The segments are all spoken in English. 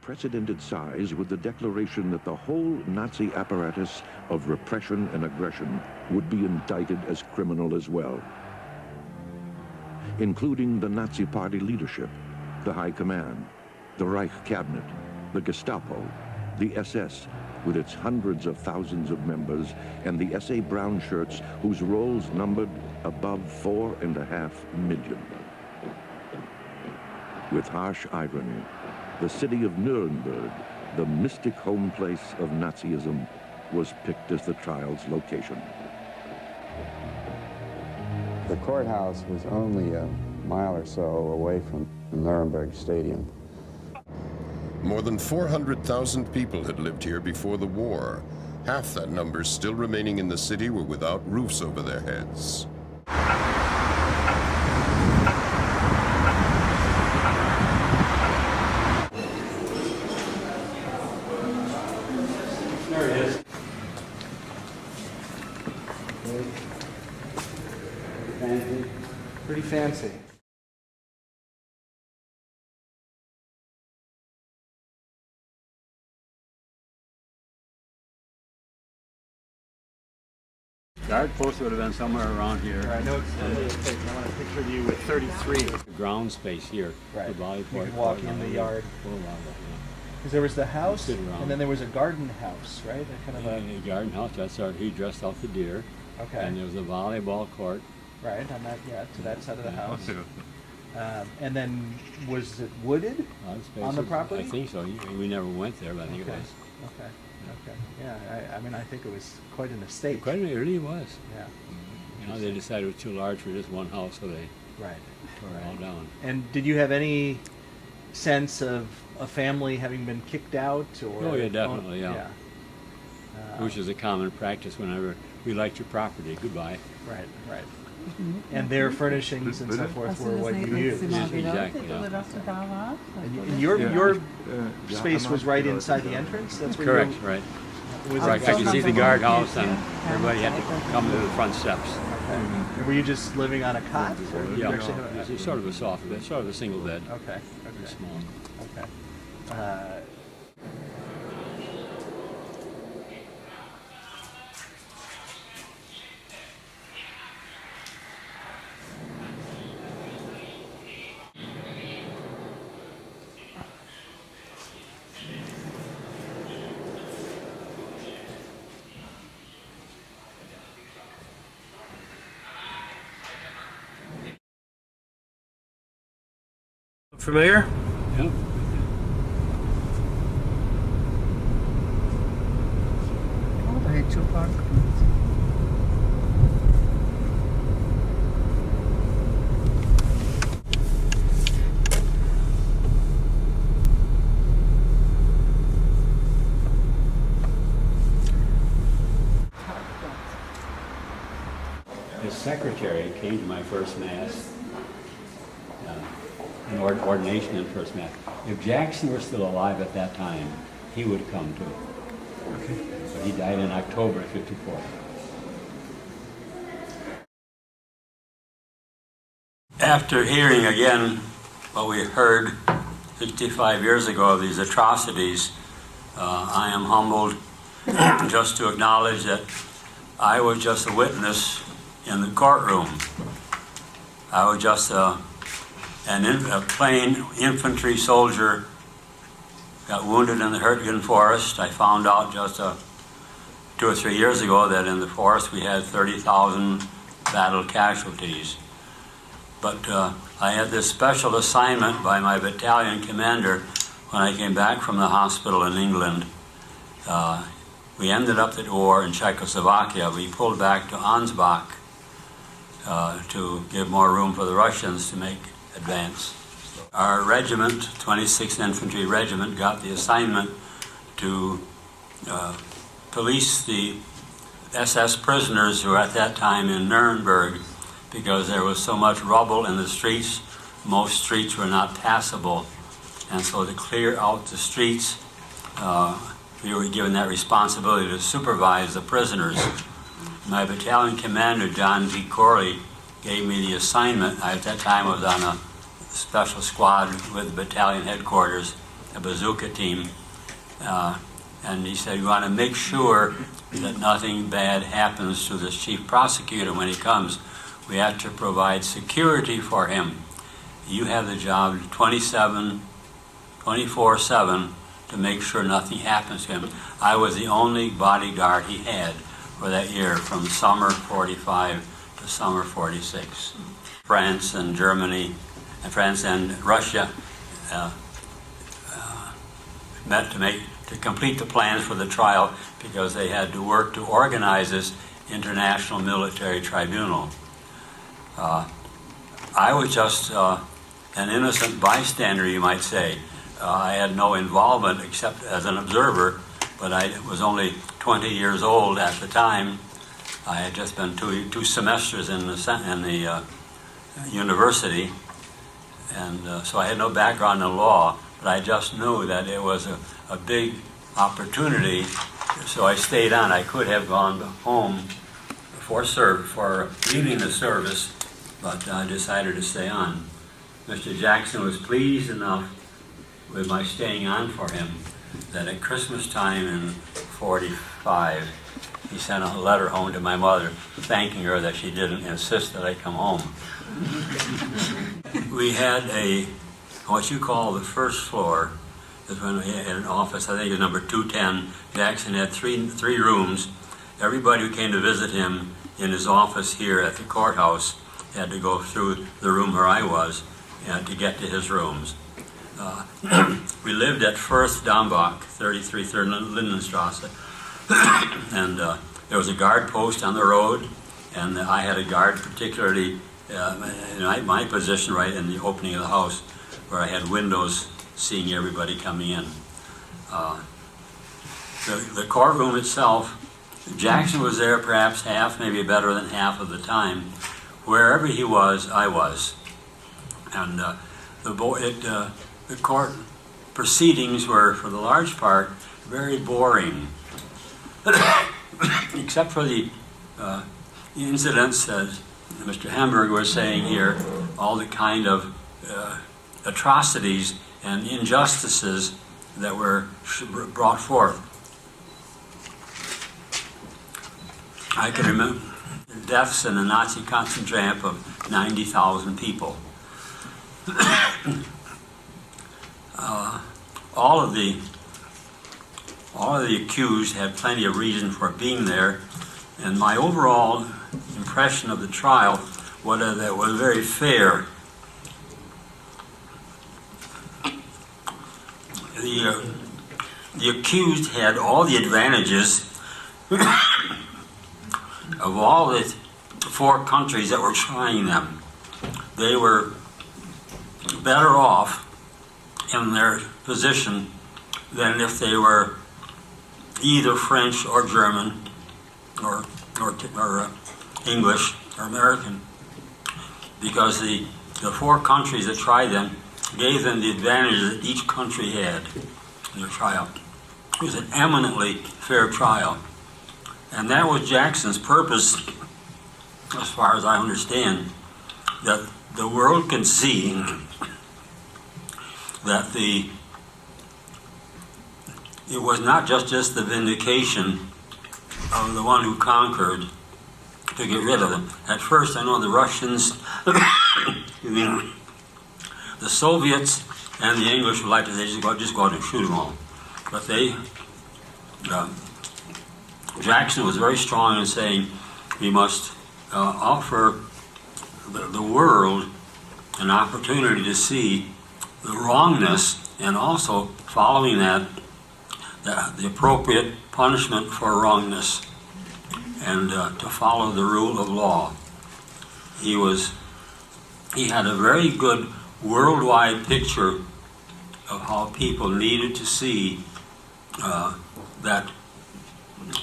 unprecedented size with the declaration that the whole Nazi apparatus of repression and aggression would be indicted as criminal as well, including the Nazi Party leadership, the High Command, the Reich Cabinet, the Gestapo, the SS, with its hundreds of thousands of members, and the SA Brown Shirts, whose rolls numbered above 4.5 million. With harsh irony, the city of Nuremberg, the mystic home place of Nazism, was picked as the trial's location. The courthouse was only a mile or so away from the Nuremberg Stadium. More than 400,000 people had lived here before the war. Half that number still remaining in the city were without roofs over their heads. There it is. Pretty fancy. Guard post would have been somewhere around here. I know it's I want to picture you with 33. The ground space here. Right. The volley You court, could walk court, in the around yard. Full around it, Because there was the house, Sit around. and then there was a garden house, right? That kind of yeah. And the garden house, that's our, he dressed out the deer. Okay. And there was a volleyball court. Right, on that, to that side of the house. And then, was it wooded on the property? I think so. We never went there, but I think it was. Okay. Yeah, I mean, I think it was quite an estate. Quite, it really was. Yeah. You know, they decided it was too large for just one house, so they Right. tore it all down. And did you have any sense of a family having been kicked out? Or Oh, yeah, definitely, yeah. Yeah. Which is a common practice whenever we liked your property. Goodbye. Right. And their furnishings and so forth were what you used. Exactly, yeah. And your space was right inside the entrance? That's where Correct, you right. was Right, I could see the guardhouse, and everybody had to come to the front steps. And were you just living on a cot? Or did you Yeah, actually have it's sort of a soft bed, sort of a single bed. Okay. Very small. Okay. Familiar? Yeah. His secretary came to my first mass, an ordination and first mass. If Jackson were still alive at that time, he would come too. Okay. But he died in October '54. After hearing again what we heard 65 years ago of these atrocities, I am humbled just to acknowledge that I was just a witness in the courtroom. I was just a plain infantry soldier, got wounded in the Hurtgen Forest. I found out just 2 or 3 years ago that in the forest we had 30,000 battle casualties. But I had this special assignment by my battalion commander when I came back from the hospital in England. We ended up the war in Czechoslovakia. We pulled back to Ansbach to give more room for the Russians to make advance. Our regiment, 26th Infantry Regiment, got the assignment to police the SS prisoners who were at that time in Nuremberg, because there was so much rubble in the streets. Most streets were not passable, and so to clear out the streets, we were given that responsibility to supervise the prisoners. My battalion commander, John G. Corley, gave me the assignment. At that time I was on a special squad with the battalion headquarters a bazooka team. And he said, we want to make sure that nothing bad happens to this chief prosecutor when he comes. We have to provide security for him. You have the job 24/7 to make sure nothing happens to him. I was the only bodyguard he had for that year, from summer 45 to summer 46. France and Germany, and France and Russia met to complete the plans for the trial, because they had to work to organize this international military tribunal. I was just an innocent bystander, you might say. I had no involvement except as an observer, but I was only 20 years old at the time. I had just been two semesters in the university, and so I had no background in law, but I just knew that it was a big opportunity, so I stayed on. I could have gone home for leaving the service, but I decided to stay on. Mr. Jackson was pleased enough with my staying on for him that at Christmas time in 45, he sent a letter home to my mother thanking her that she didn't insist that I come home. We had what you call the first floor, is when we had an office, I think it was number 210. Jackson had three rooms. Everybody who came to visit him in his office here at the courthouse had to go through the room where I was to get to his rooms. We lived at Firth Dambach, 33 3rd Lindenstrasse, and there was a guard post on the road, and I had a guard particularly in my position right in the opening of the house, where I had windows seeing everybody coming in. The courtroom itself, Jackson was there perhaps half, maybe better than half of the time. Wherever he was, I was. And the court proceedings were, for the large part, very boring, except for the incidents, as Mr. Hamburg was saying here, all the kind of atrocities and injustices that were brought forth. I can remember deaths in the Nazi concentration camp of 90,000 people. All of the accused had plenty of reason for being there, and my overall impression of the trial was that it was very fair. The accused had all the advantages of all the 4 countries that were trying them. They were better off in their position than if they were either French or German or English or American, because the 4 countries that tried them gave them the advantages that each country had in their trial. It was an eminently fair trial. And that was Jackson's purpose, as far as I understand, that the world can see that it was not just the vindication of the one who conquered to get rid of them. At first, I know the Russians, the Soviets, and the English would like to just go out and shoot them all. But Jackson was very strong in saying we must offer the world an opportunity to see the wrongness, and also following that, the appropriate punishment for wrongness, and to follow the rule of law. He had a very good worldwide picture of how people needed to see that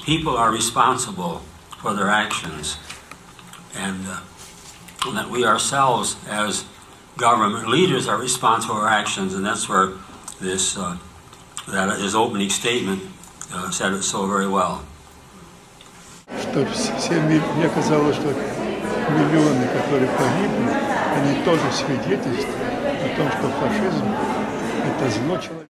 people are responsible for their actions, and that we ourselves as government leaders are responsible for our actions, and that's where his opening statement said it so very well. Что мне казалось, что миллионы, которые погибли, они тоже свидетельствуют о том, что фашизм – это зло человека.